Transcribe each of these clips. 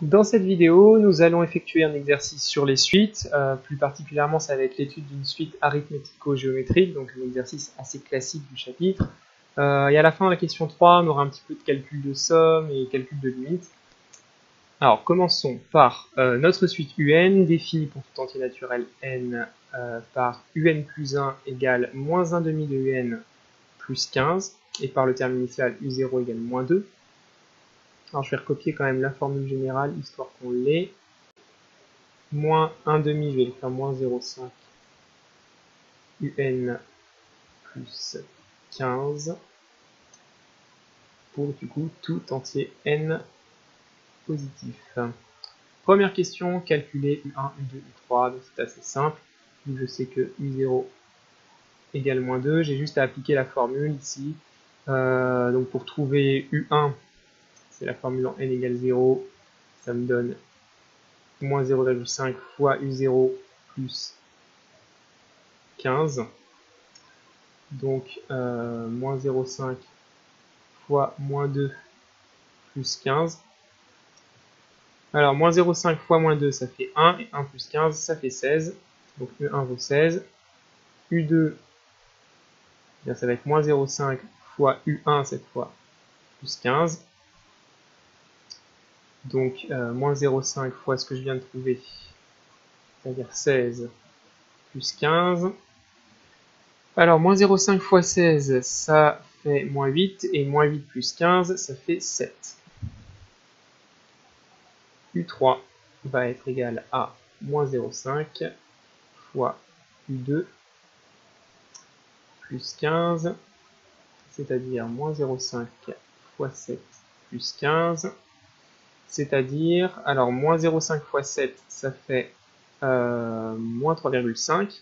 Dans cette vidéo, nous allons effectuer un exercice sur les suites. Plus particulièrement, ça va être l'étude d'une suite arithmético-géométrique, donc un exercice assez classique du chapitre. Et à la fin de la question 3, on aura un petit peu de calcul de somme et calcul de limite. Alors, commençons par notre suite UN, définie pour tout entier naturel n par un plus 1 égale moins 1 demi de un plus 15, et par le terme initial u0 égale moins 2. Alors je vais recopier quand même la formule générale, histoire qu'on l'ait. Moins 1 demi, je vais faire moins 0,5 un plus 15 pour du coup tout entier n positif. Première question, calculer U1, U2, U3, donc c'est assez simple. Je sais que U0 égale moins 2, j'ai juste à appliquer la formule ici. Donc pour trouver U1, c'est la formule en n égale 0, ça me donne moins 0,5 fois U0 plus 15. Donc moins 0,5 fois moins 2 plus 15. Alors moins 0,5 fois moins 2 ça fait 1, et 1 plus 15 ça fait 16. Donc U1 vaut 16. U2, bien, ça va être moins 0,5 fois U1 cette fois, plus 15. Donc moins 0,5 fois ce que je viens de trouver, c'est-à-dire 16 plus 15. Alors moins 0,5 fois 16, ça fait moins 8, et moins 8 plus 15, ça fait 7. U3 va être égal à moins 0,5 fois U2 plus 15, c'est-à-dire moins 0,5 fois 7 plus 15, c'est-à-dire, alors moins 0,5 fois 7, ça fait moins 3,5,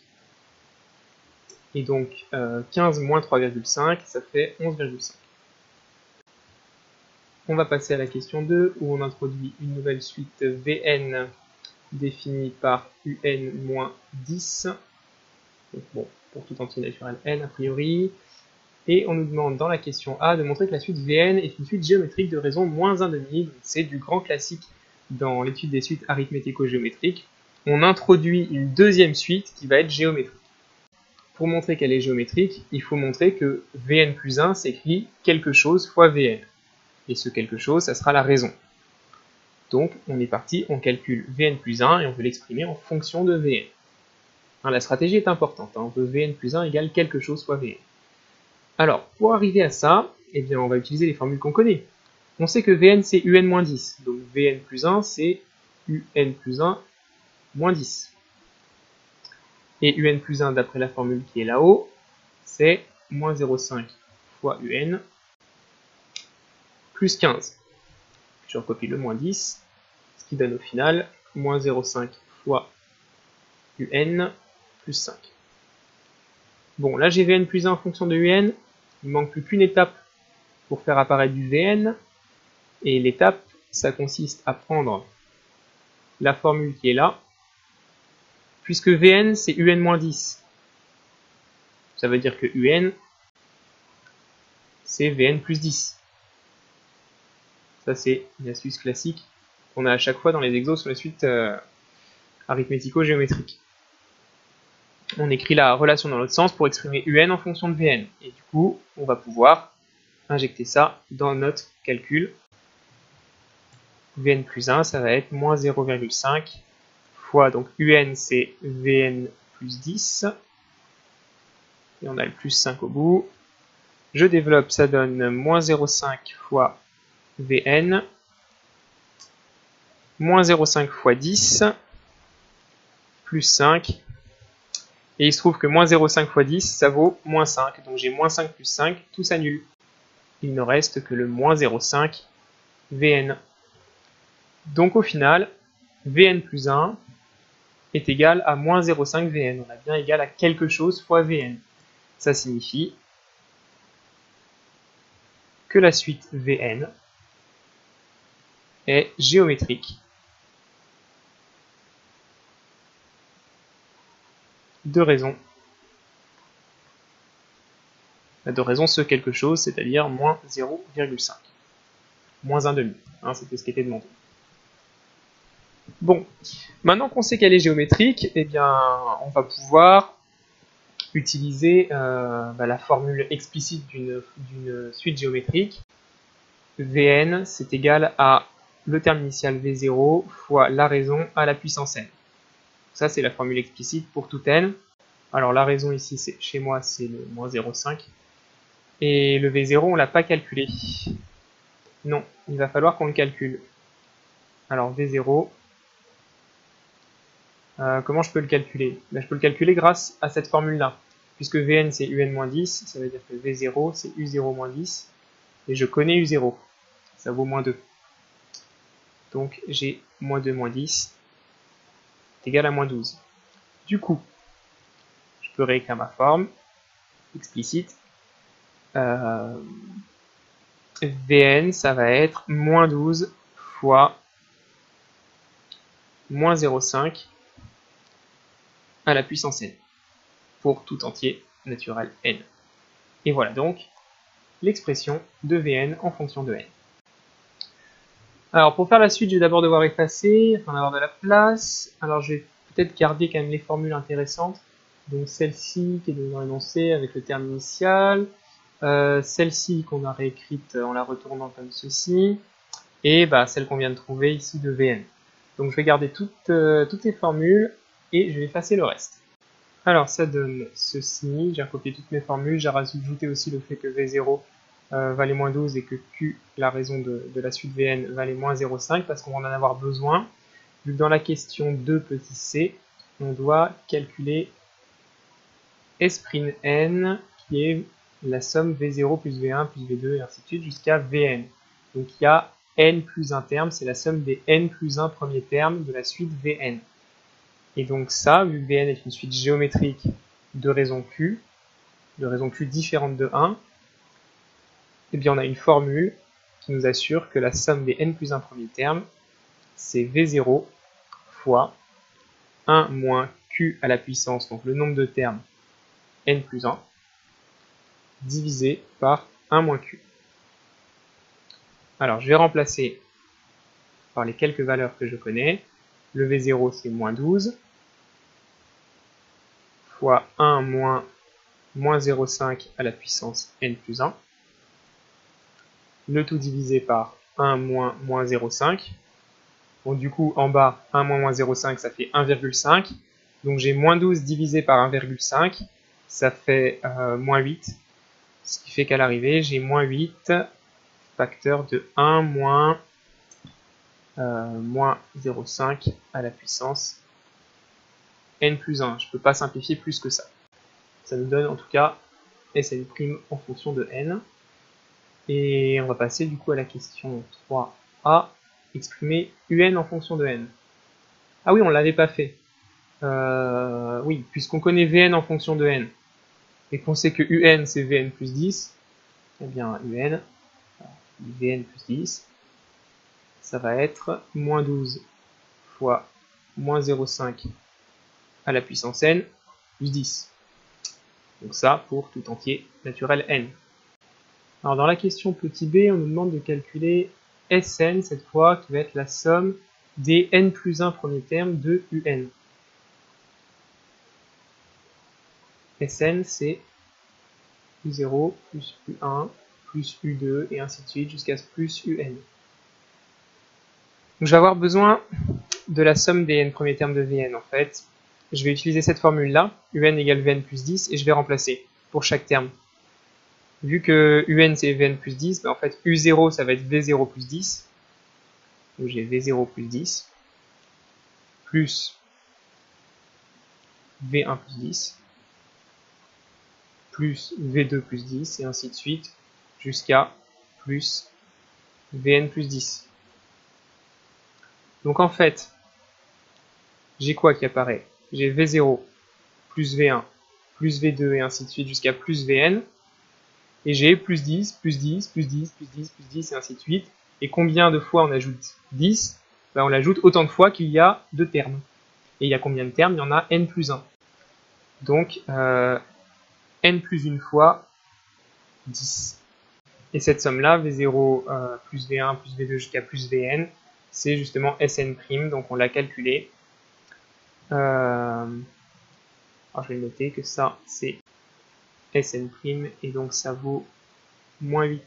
et donc 15 moins 3,5, ça fait 11,5. On va passer à la question 2, où on introduit une nouvelle suite Vn définie par un moins 10, donc bon, pour tout entier naturel n a priori, et on nous demande dans la question A de montrer que la suite Vn est une suite géométrique de raison moins 1,5, c'est du grand classique dans l'étude des suites arithmético-géométriques. On introduit une deuxième suite qui va être géométrique. Pour montrer qu'elle est géométrique, il faut montrer que Vn plus 1 s'écrit quelque chose fois Vn. Et ce quelque chose, ça sera la raison. Donc on est parti, on calcule Vn plus 1 et on veut l'exprimer en fonction de Vn. La stratégie est importante, on veut Vn plus 1 égale quelque chose fois Vn. Alors, pour arriver à ça, eh bien, on va utiliser les formules qu'on connaît. On sait que Vn c'est un moins 10, donc Vn plus 1 c'est un plus 1 moins 10. Et un plus 1, d'après la formule qui est là-haut, c'est moins 0,5 fois un plus 15. Je recopie le moins 10, ce qui donne au final moins 0,5 fois un plus 5. Bon, là j'ai Vn plus 1 en fonction de un, il ne manque plus qu'une étape pour faire apparaître du Vn, et l'étape, ça consiste à prendre la formule qui est là, puisque Vn c'est un-10, ça veut dire que un c'est Vn plus 10. Ça c'est une astuce classique qu'on a à chaque fois dans les exos sur les suites arithmético-géométriques. On écrit la relation dans l'autre sens pour exprimer un en fonction de Vn, et du coup on va pouvoir injecter ça dans notre calcul. Vn plus 1, ça va être moins 0,5 fois, donc un c'est Vn plus 10, et on a le plus 5 au bout. Je développe, ça donne moins 0,5 fois Vn, moins 0,5 fois 10, plus 5, et il se trouve que moins 0,5 fois 10, ça vaut moins 5, donc j'ai moins 5 plus 5, tout s'annule. Il ne reste que le moins 0,5 Vn. Donc au final, Vn plus 1 est égal à moins 0,5 Vn. On a bien égal à quelque chose fois Vn. Ça signifie que la suite Vn est géométrique de raison ce quelque chose, c'est-à-dire moins 0,5. Moins 1,5. C'était ce qui était demandé. Bon, maintenant qu'on sait qu'elle est géométrique, eh bien, on va pouvoir utiliser la formule explicite d'une suite géométrique. Vn, c'est égal à le terme initial V0 fois la raison à la puissance n. Ça, c'est la formule explicite pour tout n. Alors, la raison ici, chez moi, c'est le moins 0,5. Et le V0, on ne l'a pas calculé. Non, il va falloir qu'on le calcule. Alors, V0, comment je peux le calculer? Je peux le calculer grâce à cette formule-là. Puisque Vn, c'est Un-10, ça veut dire que V0, c'est U0-10. Et je connais U0. Ça vaut moins 2. Donc, j'ai moins 2 moins 10 est égal à moins 12. Du coup, je peux réécrire ma forme explicite. Vn, ça va être moins 12 fois moins 0,5 à la puissance n, pour tout entier naturel n. Et voilà donc l'expression de Vn en fonction de n. Alors pour faire la suite, je vais d'abord devoir effacer, afin d'avoir de la place. Alors je vais peut-être garder quand même les formules intéressantes. Donc celle-ci qui est dans l'énoncé avec le terme initial, celle-ci qu'on a réécrite en la retournant comme ceci, et celle qu'on vient de trouver ici de Vn. Donc je vais garder toutes les formules et je vais effacer le reste. Alors ça donne ceci, j'ai recopié toutes mes formules, j'ai rajouté aussi le fait que V0 valait moins 12 et que Q, la raison de la suite Vn, valait moins 0,5 parce qu'on va en avoir besoin. Vu que dans la question 2 petit c, on doit calculer S' n qui est la somme V0 plus V1 plus V2 et ainsi de suite jusqu'à Vn. Donc il y a n plus un terme, c'est la somme des n plus 1 premiers termes de la suite Vn. Et donc ça, vu que Vn est une suite géométrique de raison Q différente de 1, eh bien on a une formule qui nous assure que la somme des n plus 1 premiers termes, c'est V0 fois 1 moins Q à la puissance, donc le nombre de termes n plus 1, divisé par 1 moins Q. Alors je vais remplacer par les quelques valeurs que je connais. Le V0 c'est moins 12, fois 1 moins 0,5 à la puissance n plus 1. Le tout divisé par 1 moins 0,5. Bon, du coup, en bas, 1 moins 0,5, ça fait 1,5. Donc j'ai moins 12 divisé par 1,5, ça fait moins 8. Ce qui fait qu'à l'arrivée, j'ai moins 8, facteur de 1 moins 0,5 à la puissance n plus 1. Je ne peux pas simplifier plus que ça. Ça nous donne en tout cas Sn' en fonction de n. Et on va passer du coup à la question 3a, exprimer un en fonction de n. Ah oui, on ne l'avait pas fait. Oui, puisqu'on connaît Vn en fonction de n, et qu'on sait que Un c'est Vn plus 10, eh bien Un, Vn plus 10, ça va être moins 12 fois moins 0,5 à la puissance n plus 10. Donc ça pour tout entier naturel n. Alors dans la question petit b, on nous demande de calculer Sn cette fois, qui va être la somme des n plus 1 premiers termes de Un. Sn c'est U0 plus U1 plus U2 et ainsi de suite jusqu'à plus Un. Donc je vais avoir besoin de la somme des n premiers termes de Vn en fait. Je vais utiliser cette formule là, Un égale Vn plus 10, et je vais remplacer pour chaque terme. Vu que Un c'est Vn plus 10, en fait U0 ça va être V0 plus 10. Donc j'ai V0 plus 10 plus V1 plus 10 plus V2 plus 10 et ainsi de suite jusqu'à plus Vn plus 10. Donc en fait, j'ai quoi qui apparaît? J'ai V0 plus V1 plus V2 et ainsi de suite jusqu'à plus Vn. Et j'ai plus 10, plus 10, plus 10, plus 10, plus 10 et ainsi de suite. Et combien de fois on ajoute 10? On l'ajoute autant de fois qu'il y a de termes. Et il y a combien de termes? Il y en a n plus 1. Donc n plus une fois 10. Et cette somme-là, V0 plus V1 plus V2 jusqu'à plus Vn, c'est justement Sn', donc on l'a calculé. Alors je vais noter que ça c'est Sn', et donc ça vaut moins 8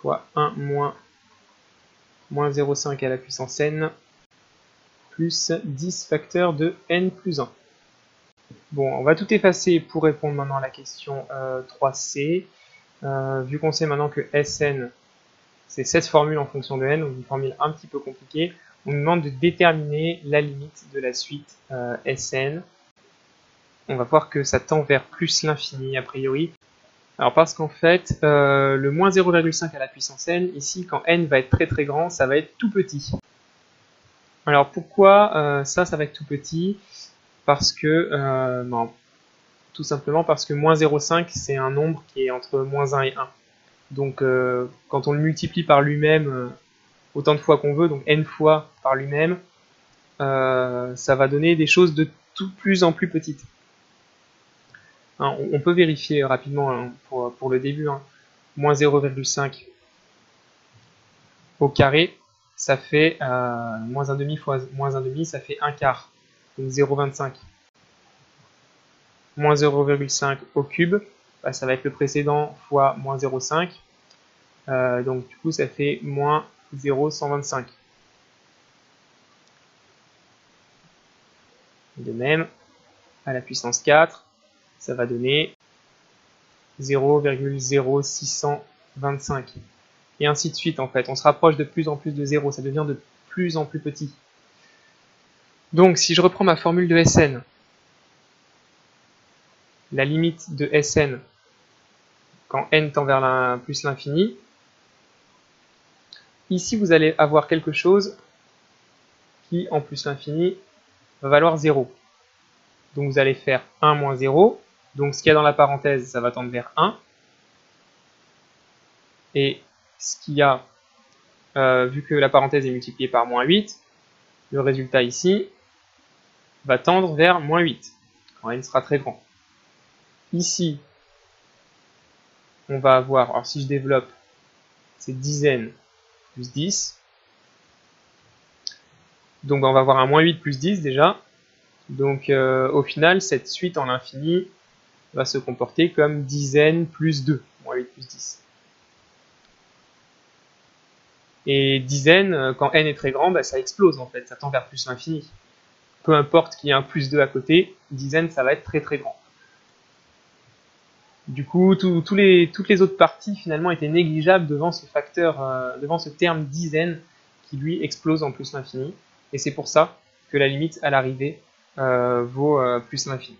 fois 1 moins 0,5 à la puissance n, plus 10 facteurs de n plus 1. Bon, on va tout effacer pour répondre maintenant à la question 3c. Vu qu'on sait maintenant que Sn, c'est 16 formules en fonction de n, donc une formule un petit peu compliquée, on nous demande de déterminer la limite de la suite Sn. On va voir que ça tend vers plus l'infini a priori. Alors parce qu'en fait, le moins 0,5 à la puissance n, ici quand n va être très très grand, ça va être tout petit. Alors pourquoi ça va être tout petit? Parce que, non, tout simplement parce que moins 0,5 c'est un nombre qui est entre moins 1 et 1. Donc quand on le multiplie par lui-même autant de fois qu'on veut, donc n fois par lui-même, ça va donner des choses de plus en plus petites. Hein, on peut vérifier rapidement hein, pour le début. Hein. Moins 0,5 au carré, ça fait moins 1,5 fois moins 1,5, ça fait 1 quart, donc 0,25. Moins 0,5 au cube, bah, ça va être le précédent fois moins 0,5. Donc du coup ça fait moins 0,125. De même, à la puissance 4, ça va donner 0,0625. Et ainsi de suite en fait. On se rapproche de plus en plus de 0, ça devient de plus en plus petit. Donc si je reprends ma formule de Sn, la limite de Sn quand n tend vers plus l'infini, ici vous allez avoir quelque chose qui en plus l'infini va valoir 0. Donc vous allez faire 1 moins 0, donc ce qu'il y a dans la parenthèse ça va tendre vers 1, et ce qu'il y a, vu que la parenthèse est multipliée par moins 8, le résultat ici va tendre vers moins 8, quand n sera très grand. Ici, on va avoir, alors si je développe, c'est 10n plus 10, donc on va avoir un moins 8 plus 10 déjà, donc au final, cette suite en l'infini va se comporter comme 10n plus 2, moins 8 plus 10. Et 10n, quand n est très grand, bah, ça explose en fait, ça tend vers plus l'infini. Peu importe qu'il y ait un plus 2 à côté, 10n ça va être très très grand. Du coup, toutes les autres parties finalement étaient négligeables devant ce facteur, devant ce terme 10n qui lui explose en plus l'infini. Et c'est pour ça que la limite à l'arrivée vaut plus l'infini.